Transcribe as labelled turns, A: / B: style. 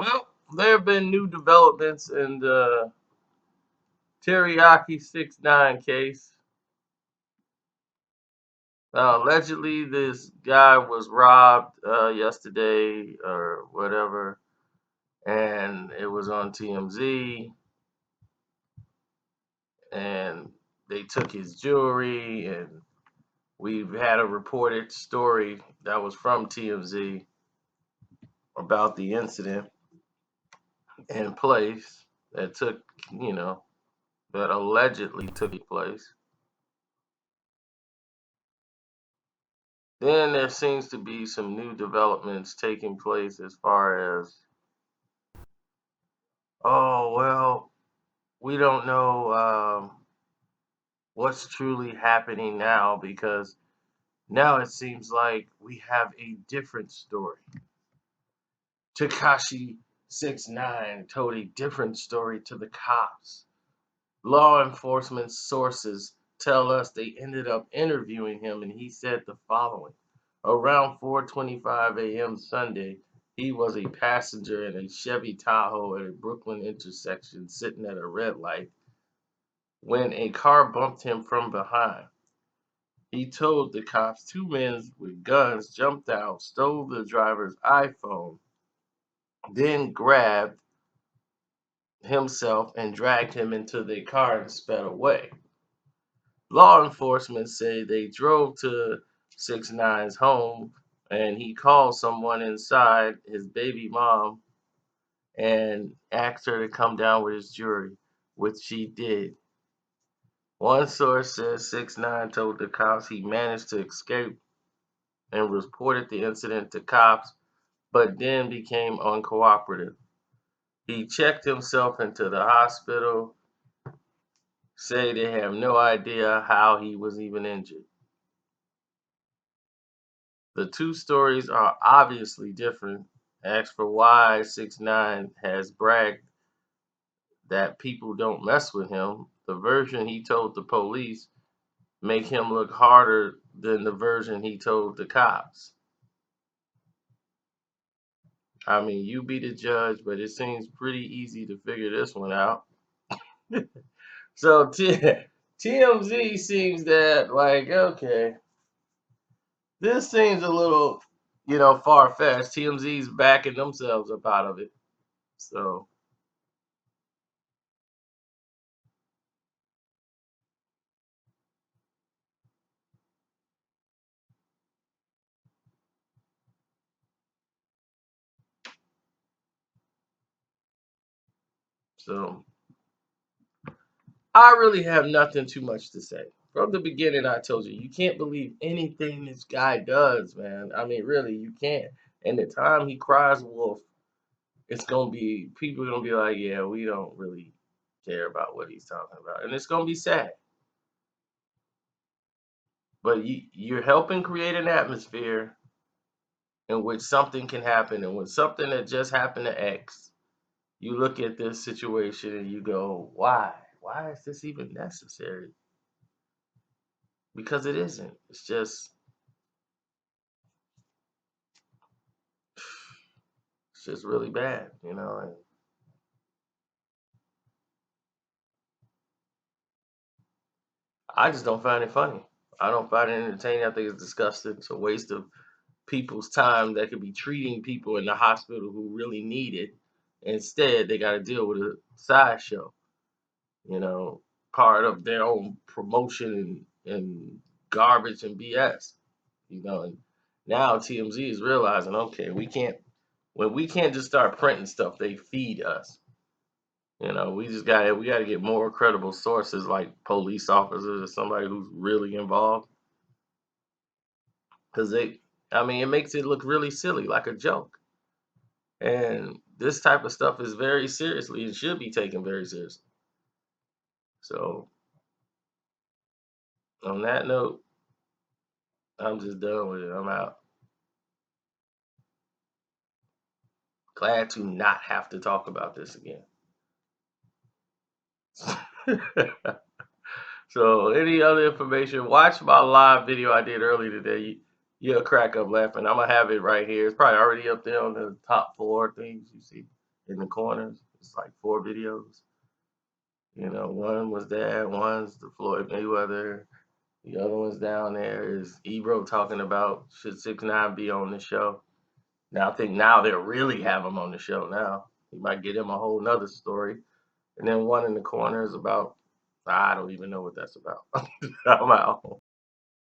A: Well, there have been new developments in the Teriyaki 6ix9ine case. Allegedly, this guy was robbed yesterday or whatever, and it was on TMZ, and they took his jewelry, and we've had a reported story that was from TMZ about the incident in place that took, you know, that allegedly took place. Then there seems to be some new developments taking place as far as, oh, well, we don't know what's truly happening now because now it seems like we have a different story. Tekashi 6ix9ine told a different story to the cops. Law enforcement sources tell us they ended up interviewing him, and he said the following. Around 4:25 a.m. Sunday, he was a passenger in a Chevy Tahoe at a Brooklyn intersection sitting at a red light when a car bumped him from behind. He told the cops two men with guns jumped out, stole the driver's iPhone, then grabbed himself and dragged him into their car and sped away. Law enforcement say they drove to 6ix9ine's home and he called someone inside, his baby mom, and asked her to come down with his jewelry, which she did. One source says 6ix9ine told the cops he managed to escape and reported the incident to cops, but then became uncooperative. He checked himself into the hospital, say they have no idea how he was even injured. The two stories are obviously different. As for why 6ix9ine has bragged that people don't mess with him, the version he told the police make him look harder than the version he told the cops. I mean, you be the judge, but it seems pretty easy to figure this one out. So TMZ seems that like, okay, this seems a little, far fetched. TMZ's backing themselves up out of it. So so I really have nothing too much to say. From the beginning, I told you, you can't believe anything this guy does, man. I mean, really, you can't. And the time he cries wolf, it's going to be, people are going to be like, yeah, we don't really care about what he's talking about. And it's going to be sad. But you're helping create an atmosphere in which something can happen. And when something that just happened to X, you look at this situation and you go, why? Why is this even necessary? Because it isn't. It's just really bad, and I just don't find it funny. I don't find it entertaining. I think it's disgusting. It's a waste of people's time that could be treating people in the hospital who really need it. Instead, they got to deal with a sideshow, you know, part of their own promotion and garbage and BS. And now TMZ is realizing, okay, we can't just start printing stuff, they feed us. We gotta get more credible sources like police officers or somebody who's really involved. Because I mean, it makes it look really silly, like a joke. And this type of stuff is very seriously and should be taken very seriously. So on that note, I'm just done with it. I'm out. Glad to not have to talk about this again. So any other information, watch my live video I did earlier today. You'll crack up laughing. I'm gonna have it right here. It's probably already up there on the top four things you see. in the corners. It's like 4 videos. One was that, one's the Floyd Mayweather. The other one's down there is Ebro talking about should 6ix9ine be on the show. Now I think now they'll really have him on the show now. He might get him a whole nother story. And then one in the corner is about I don't even know what that's about. I'm out.